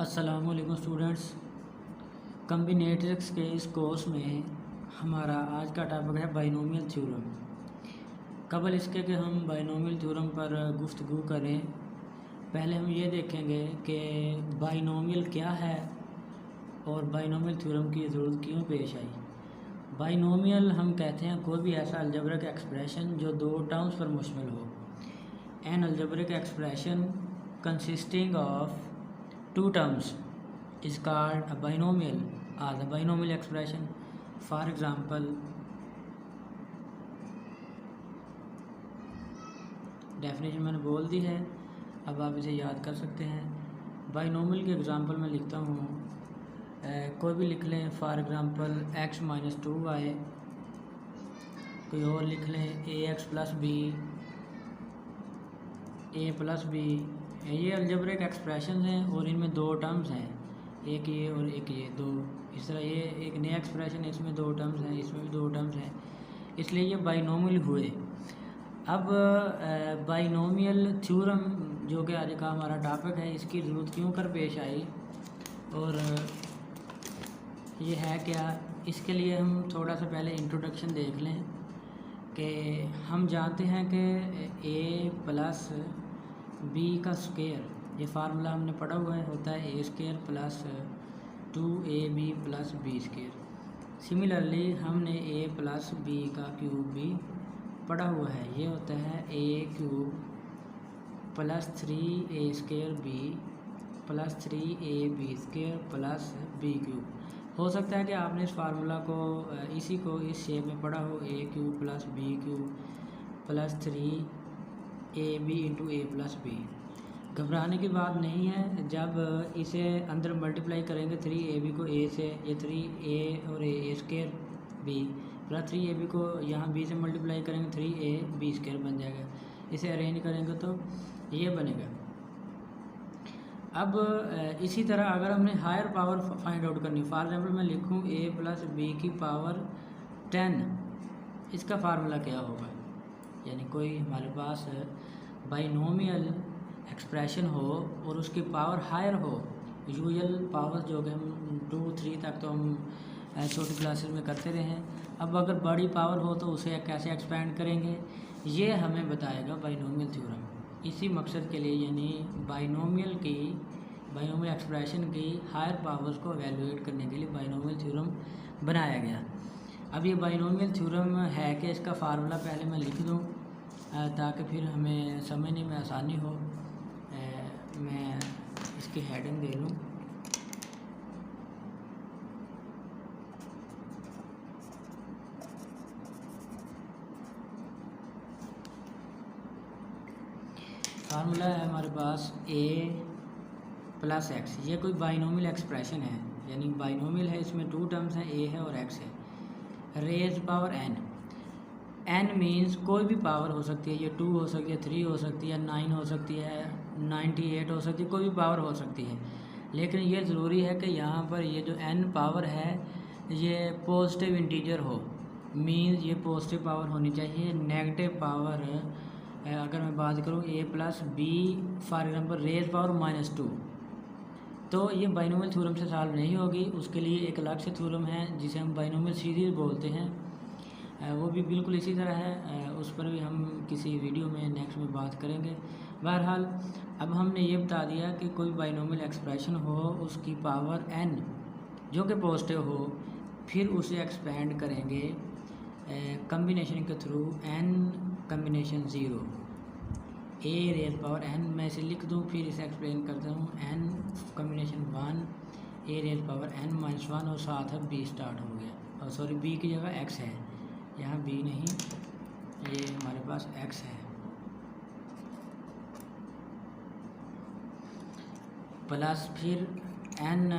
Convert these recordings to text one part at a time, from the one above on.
अस्सलामुअलैकुम students. Combinatorics के इस कोर्स में हमारा आज का टॉपिक है बाइनोमियल थ्योरम। कबल इसके कि हम बाइनोमियल थ्योरम पर गुफ्तगू करें, पहले हम ये देखेंगे कि बाइनोमियल क्या है और बाइनोमियल थ्योरम की ज़रूरत क्यों पेश आई। बाइनोमियल हम कहते हैं कोई भी ऐसा अलजेब्रिक एक्सप्रेशन जो दो टर्म्स पर मुश्तमिल हो। N algebraic expression consisting of two terms is called a binomial or the binomial expression. For example, definition मैंने बोल दी है, अब आप इसे याद कर सकते हैं। बाइनोमियल के एग्जांपल में लिखता हूँ, कोई भी लिख लें। For example x minus 2y, कोई और लिख लें ax plus b, a plus b. ये अलजेब्रिक एक्सप्रेशन हैं और इनमें दो टर्म्स हैं, एक ये और एक ये, दो। इस तरह ये एक नया एक्सप्रेशन है, इसमें दो टर्म्स हैं, इसमें भी दो टर्म्स हैं, इसलिए ये बाइनोमियल हुए। अब बाइनोमियल थ्योरम जो कि आज का हमारा टॉपिक है, इसकी ज़रूरत क्यों कर पेश आई और ये है क्या, इसके लिए हम थोड़ा सा पहले इंट्रोडक्शन देख लें कि हम जानते हैं कि a प्लस बी का स्क्वायर, ये फार्मूला हमने पढ़ा हुआ है, होता है A square plus 2ab plus B square. Similarly हमने a प्लस बी का क्यूब भी पढ़ा हुआ है, ये होता है a cube plus 3a square B plus 3ab square plus B cube. हो सकता है कि आपने इस फार्मूला को इसी को इस शेप में पढ़ा हो, a cube plus B cube plus 3ab into a plus b. घबराने की बात नहीं है, जब इसे अंदर मल्टीप्लाई करेंगे 3ab को a से, ये 3a और a square b plus 3ab को यहाँ b से मल्टीप्लाई करेंगे 3ab स्क्वायर बन जाएगा। इसे अरेंज करेंगे तो ये बनेगा। अब इसी तरह अगर हमने हायर पावर फाइंड आउट करनी, फॉर एग्जांपल मैं लिखूँ a प्लस बी की पावर 10, इसका फार्मूला क्या होगा। यानी कोई हमारे पास बाइनोमियल एक्सप्रेशन हो और उसकी पावर हायर हो, यूजुअल पावर जो कि हम 2, 3 तक तो हम छोटी क्लासेस में करते रहे हैं। अब अगर बड़ी पावर हो तो उसे कैसे एक्सपेंड करेंगे, ये हमें बताएगा बाइनोमियल थ्योरम। इसी मकसद के लिए यानी बाइनोमियल एक्सप्रेशन की हायर पावर्स को एवेलुएट करने के लिए बाइनोमियल थ्योरम बनाया गया। अब ये बाइनोमियल थ्योरम है कि इसका फार्मूला पहले मैं लिख दूँ ताकि फिर हमें समझने में आसानी हो। मैं इसकी हेडिंग दे लूँ, फार्मूला है हमारे पास a प्लस एक्स। ये कोई बाइनोमियल एक्सप्रेशन है, यानी बाइनोमियल है, इसमें दो टर्म्स हैं, a है और x है। Raise power n, n means कोई भी पावर हो सकती है, ये 2 हो सकती है, 3 हो सकती है, 9 हो सकती है, 98 हो सकती है, कोई भी पावर हो सकती है। लेकिन ये ज़रूरी है कि यहाँ पर ये जो n पावर है ये पॉजिटिव इंटीजर हो, मीन्स ये पॉजिटिव पावर होनी चाहिए। नेगेटिव पावर अगर मैं बात करूँ a plus b for example raise power -2, तो ये बाइनोमियल थ्योरम से सॉल्व नहीं होगी। उसके लिए एक अलग से थ्योरम है जिसे हम बाइनोमियल सीरीज़ बोलते हैं, वो भी बिल्कुल इसी तरह है। उस पर भी हम किसी वीडियो में नेक्स्ट में बात करेंगे। बहरहाल अब हमने ये बता दिया कि कोई बाइनोमियल एक्सप्रेशन हो, उसकी पावर n जो कि पॉजिटिव हो, फिर उसे एक्सपेंड करेंगे कम्बिनेशन के through, n combination 0, a raise power n। मैं इसे लिख दूँ फिर इसे एक्सप्लेन करता हूँ। n combination 1 a raise power n-1 और साथ अब b स्टार्ट हो गया, और सॉरी b की जगह x है, यहाँ b नहीं, ये हमारे पास x है, प्लस फिर n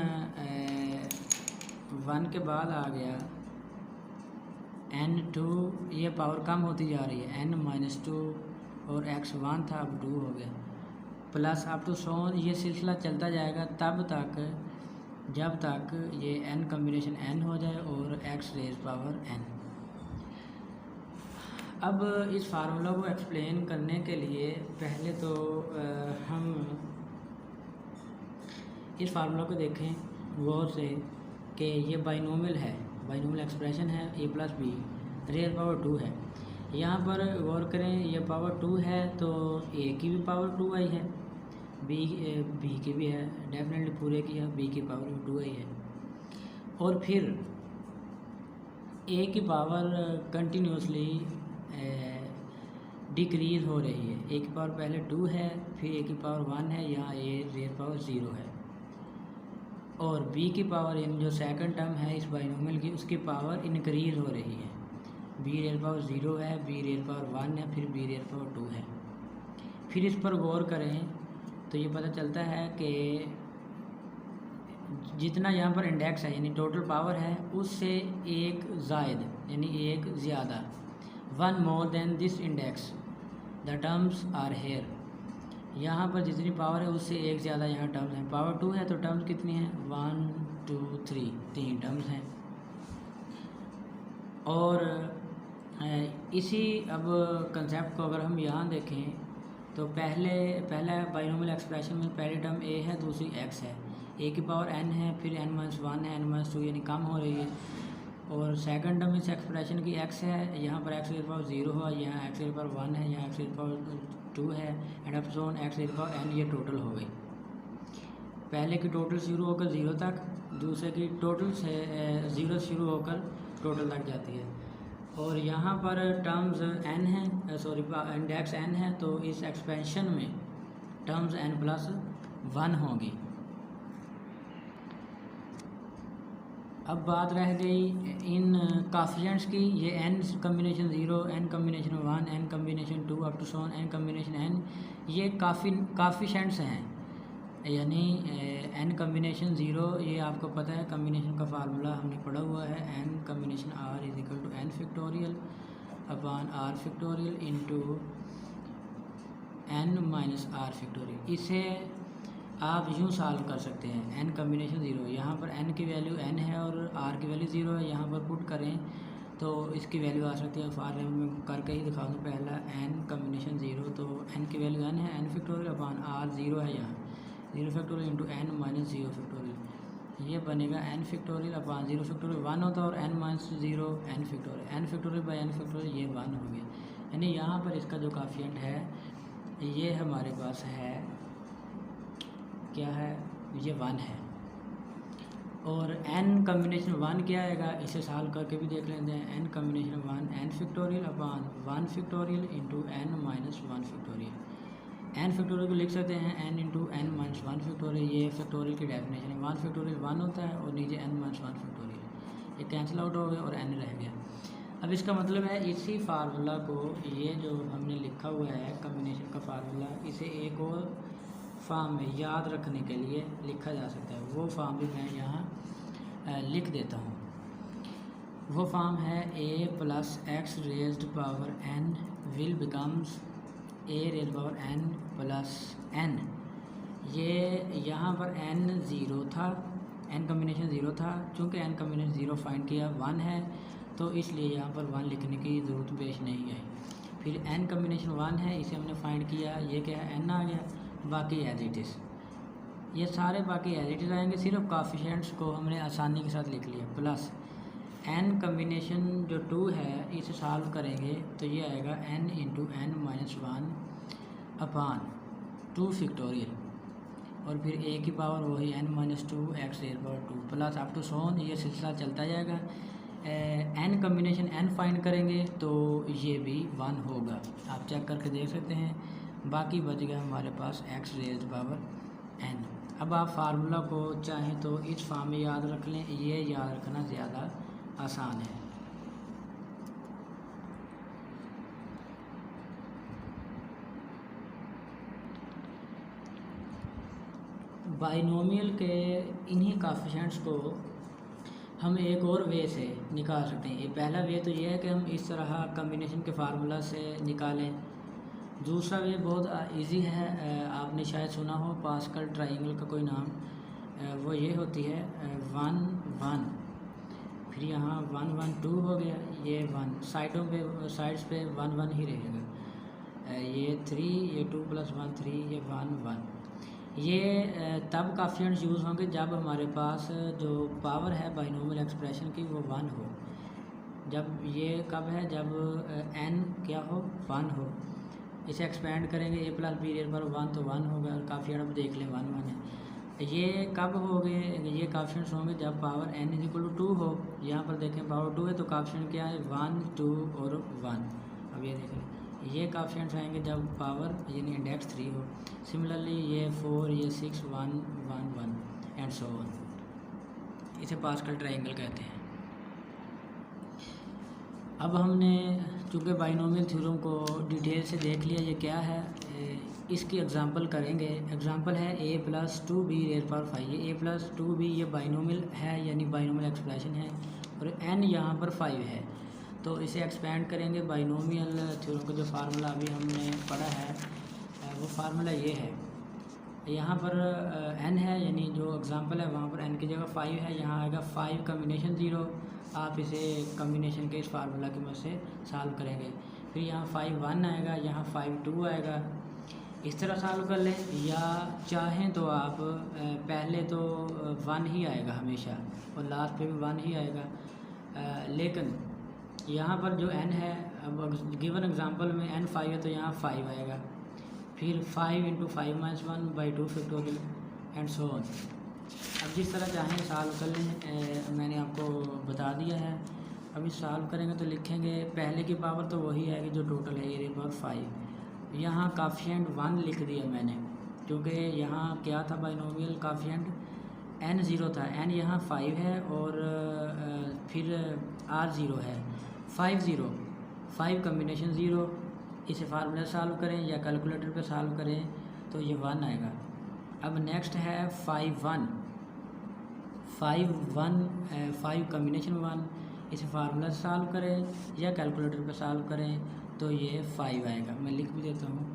1 के बाद आ गया n2, ये पावर कम होती जा रही है, n-2 और x 1 था अब 2 हो गया, प्लस अप टू सोन। ये सिलसिला चलता जाएगा तब तक जब तक ये n कम्बिनेशन n हो जाए और x रेज पावर n। अब इस फार्मूला को एक्सप्लेन करने के लिए पहले तो हम इस फार्मूला को देखें गौर से कि ये बाइनोमियल है, बाइनोमियल एक्सप्रेशन है a plus b, real power 2 है। यहाँ पर गौर करें ये पावर 2 है तो a की भी पावर 2 आई है, b की भी है, डेफिनेटली पूरे की है, b की पावर भी 2 आई है। और फिर a की पावर कंटिन्यूसली डिक्रीज़ हो रही है। a की पावर पहले 2 है, फिर a की पावर 1 है, यहाँ a रियल पावर 0 है। और b की पावर इन जो सेकंड टर्म है इस बाइनोमियल की, उसकी पावर इंक्रीज़ हो रही है। b रियल पावर 0 है, b रियल पावर 1 है, फिर b रियल पावर 2 है। फिर इस पर गौर करें तो ये पता चलता है कि जितना यहाँ पर इंडेक्स है यानी टोटल पावर है उससे एक ज़ायद यानी एक ज़्यादा, 1 more than this index the terms are here. यहाँ पर जितनी पावर है उससे एक ज़्यादा यहाँ टर्म्स हैं। पावर 2 है तो टर्म्स कितनी हैं, 1 2 3, 3 टर्म्स हैं। और इसी अब कंसेप्ट को अगर हम यहाँ देखें तो पहला बाइनोमियल एक्सप्रेशन में पहली टर्म a है, दूसरी x है, a की पावर n है, फिर n-1 है, n-2 यानी कम हो रही है। और सेकंड टर्म इस एक्सप्रेशन की x है, यहाँ पर x की पावर 0 है, यहाँ x की पावर 1 है, यहाँ x की पावर 2 है, एंड अप टू x की पावर n, ये टोटल हो गई। पहले की टोटल शुरू होकर 0 तक, दूसरे की टोटल से 0 शुरू होकर टोटल तक जाती है। और यहाँ पर टर्म्स n है, इंडेक्स n है, तो इस एक्सपेंशन में टर्म्स n प्लस 1 होगी। अब बात रह गई इन काफिशेंट्स की। ये n combination 0, n combination 1, n combination 2 up to so on n combination n, ये काफिशेंट्स हैं। यानी n कम्बिनेशन 0 ये आपको पता है, कम्बिनेशन का फार्मूला हमने पढ़ा हुआ है, n combination r is equal to n factorial upon r factorial into n minus r factorial. इसे आप यूँ सॉल्व कर सकते हैं। n कम्बिनेशन 0, यहाँ पर n की वैल्यू n है और r की वैल्यू 0 है, यहाँ पर पुट करें तो इसकी वैल्यू आ सकती है। फार्मूला में करके ही दिखा दूँ। पहला n कम्बिनेशन 0, तो n की वैल्यू n है, n फैक्टोरियल अपॉन r 0 है, यहाँ 0 factorial into n minus 0 factorial, ये बनेगा n फैक्टोरियल अपॉन 0 फैक्टोरियल 1 होता है, और n minus 0 n factorial by n factorial, ये 1 हो गया। यानी यहाँ पर इसका जो काफियंट है ये हमारे पास है, क्या है, ये 1 है। और n कम्बिनेशन 1 क्या आएगा, इसे सॉल्व करके भी देख लेते हैं। n combination 1 n factorial upon 1 factorial into n minus 1 factorial. n factorial को लिख सकते हैं n into n minus 1 factorial, ये फैक्टोरियल की डेफिनेशन है। 1 फैक्टोरियल 1 होता है और नीचे n माइनस 1 फैक्टोरियल, ये कैंसिल आउट हो गया और n रह गया। अब इसका मतलब है इसी फार्मूला को, ये जो हमने लिखा हुआ है कम्बिनेशन का फार्मूला, इसे एक और फॉर्म में याद रखने के लिए लिखा जा सकता है। वो फॉर्म भी मैं यहाँ लिख देता हूँ। वो फॉर्म है a plus x raised power n will becomes a raised power n plus n। ये यहाँ पर n 0 था, n कम्बिनेशन 0 था, चूँकि n कम्बिनेशन 0 फाइंड किया 1 है तो इसलिए यहाँ पर 1 लिखने की ज़रूरत पेश नहीं आई। फिर n कम्बिनेशन 1 है, इसे हमने फाइंड किया, ये क्या है, n आ गया, बाकी एज इट इज़, ये सारे बाकी एज इट इज़ आएंगे। सिर्फ काफिशेंट्स को हमने आसानी के साथ लिख लिया। प्लस n कम्बिनेशन जो 2 है इसे सॉल्व करेंगे तो ये आएगा n into n minus 1 upon 2 factorial, और फिर a की पावर वही n minus 2 x raise power 2 plus up to so on, ये सिलसिला चलता जाएगा। n कम्बिनेशन n फाइंड करेंगे तो ये भी 1 होगा, आप चेक करके देख सकते हैं। बाकी बच गया हमारे पास x रेज़ पावर n। अब आप फार्मूला को चाहें तो इस फॉर्म में याद रख लें, ये याद रखना ज़्यादा आसान है। बाइनोमियल के इन्हीं काफिशेंट्स को हम एक और वे से निकाल सकते हैं। ये पहला वे तो ये है कि हम इस तरह कम्बिनेशन के फार्मूला से निकालें। दूसरा वे बहुत इजी है, आपने शायद सुना हो पास्कल ट्रायंगल का कोई नाम, वो ये होती है 1 1, फिर यहाँ 1 1 2 हो गया, ये 1 साइडों पे साइड्स पे 1 1 ही रहेगा, ये 3, ये 2 प्लस 1 3, ये 1 1। ये तब काफिशेंट्स यूज़ होंगे जब हमारे पास जो पावर है बाइनोमियल एक्सप्रेशन की वो 1 हो। जब ये कब है, जब n क्या हो, 1 हो। इसे एक्सपेंड करेंगे a plus b raise power 1 तो 1 होगा, और काफिशेंट अब देख लें 1 1 है। ये कब हो गए, ये काफिशेंट्स होंगे जब पावर n इक्वल टू 2 हो। यहाँ पर देखें पावर 2 है तो काफिशेंट क्या है, 1 2 और 1। अब ये देखें ये काफिशेंट्स आएंगे जब पावर यानी इंडेक्स 3 हो। सिमिलरली ये 4, ये 6 1 1 1 एंड सो ऑन। इसे पास्कल ट्रायंगल कहते हैं। अब हमने चूँकि बाइनोमियल थ्योरम को डिटेल से देख लिया ये क्या है, इसकी एग्जांपल करेंगे। एग्जांपल है a plus 2b rays power 5। ये a प्लस 2b ये बाइनोमियल है यानी बाइनोमियल एक्सप्रेशन है, और n यहाँ पर 5 है। तो इसे एक्सपेंड करेंगे। बाइनोमियल थ्योरम का जो फार्मूला अभी हमने पढ़ा है वो फार्मूला ये है। यहाँ पर n है यानी जो एग्जांपल है वहाँ पर n की जगह 5 है, यहाँ आएगा 5 कम्बिनेशन 0। आप इसे कम्बिनेशन के इस फार्मूला की मदद से सॉल्व करेंगे। फिर यहाँ 5 1 आएगा, यहाँ 5 2 आएगा। इस तरह सॉल्व कर लें, या चाहें तो आप पहले तो 1 ही आएगा हमेशा और लास्ट पे भी 1 ही आएगा। लेकिन यहाँ पर जो n है, अब गिवन एग्जांपल में n 5 है तो यहाँ 5 आएगा। फिर 5 into 5 minus 1 by 2 factorial and so on. अब जिस तरह चाहें सॉल्व कर लें, मैंने आपको बता दिया है। अभी सॉल्व करेंगे तो लिखेंगे पहले की पावर तो वही आएगी जो टोटल है, a पावर 5। यहाँ काफिशेंट 1 लिख दिया मैंने क्योंकि यहाँ क्या था बाइनोमियल काफिशेंट n 0 था। n यहाँ 5 है और फिर r 0 है। 5 0 5 कम्बिनेशन 0। इसे फार्मूला सॉल्व करें या कैलकुलेटर पे सॉल्व करें तो ये 1 आएगा। अब नेक्स्ट है 5 1 5 कम्बिनेशन 1। इसे फार्मूला से सॉल्व करें या कैलकुलेटर पे सॉल्व करें तो ये 5 आएगा। मैं लिख भी देता हूँ,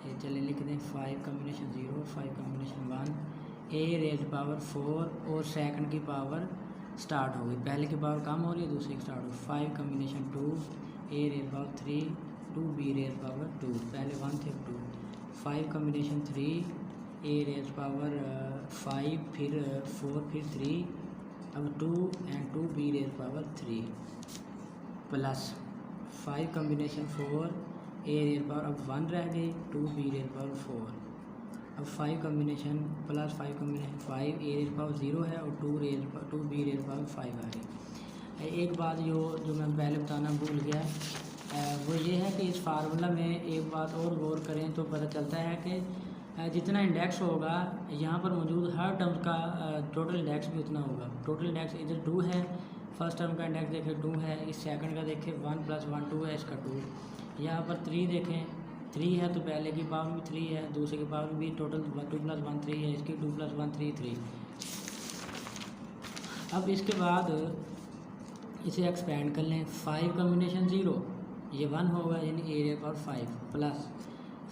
ये चलिए लिख दें 5 combination 0 5 combination 1 a rays power 4 और सेकंड की पावर स्टार्ट हो गई, पहले की पावर कम हो रही है दूसरी की स्टार्ट हो गई। 5 combination 2 a rays power 3 2b rays power 2, पहले 1 थे 2। 5 कम्बिनेशन 3 a रेज़ पावर 5 फिर 4 फिर 3, अब 2 and 2b rays power 3 plus 5 combination 4 a rays power अब 1 रह गई 2b रेज़ पावर 4। अब 5 combination plus 5 combination 5 a rays power 0 है और 2b रेज़ पावर 5 आ गई। एक बात जो मैं पहले बताना भूल गया वो ये है कि इस फार्मूला में एक बात और गौर करें तो पता चलता है कि जितना इंडेक्स होगा यहाँ पर मौजूद हर टर्म का टोटल इंडेक्स भी उतना होगा। टोटल इंडेक्स इधर 2 है, फर्स्ट टर्म का इंडेक्स देखें 2 है, इस सेकंड का देखें 1 प्लस 1 2 है, इसका 2। यहाँ पर 3 देखें 3 है तो पहले की पावर भी 3 है, दूसरे की पावर भी टोटल 2 प्लस 1 3 है, इसकी 2 प्लस 1 3 3। अब इसके बाद इसे एक्सपेंड कर लें। 5 कम्बिनेशन 0 ये 1 होगा यानी a rays power 5 plus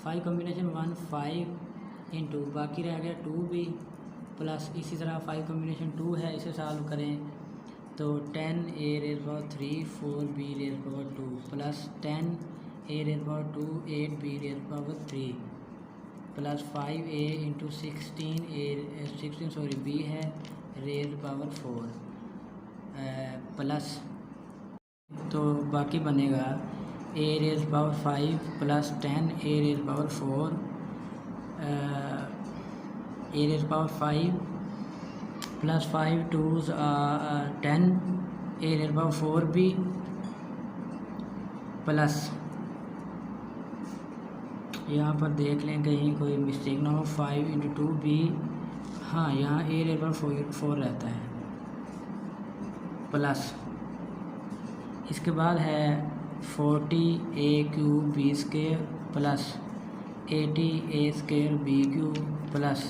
5 combination 1 5 into बाकी रह गया 2b प्लस इसी तरह 5 कम्बिनेशन 2 है, इसे सॉल्व करें तो 10 a rays power 3 4b rays power 2 plus 10 a rays power 2 8b rays power 3 plus 5a into 16 b है रेज़ पावर 4 प्लस तो बाकी बनेगा a rays power 5 plus 10 a rays power 4 a rays power 5 plus 5 2s 10 a rays power 4b plus यहाँ पर देख लें कहीं कोई मिस्टेक ना हो 5 इंटू 2b, हाँ यहाँ a रेज़ पावर 4 रहता है प्लस इसके बाद है 40 a cube b square plus 80 a square b cube plus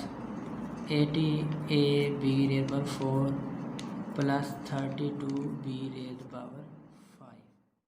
80 a b raise power 4 plus 32 b rays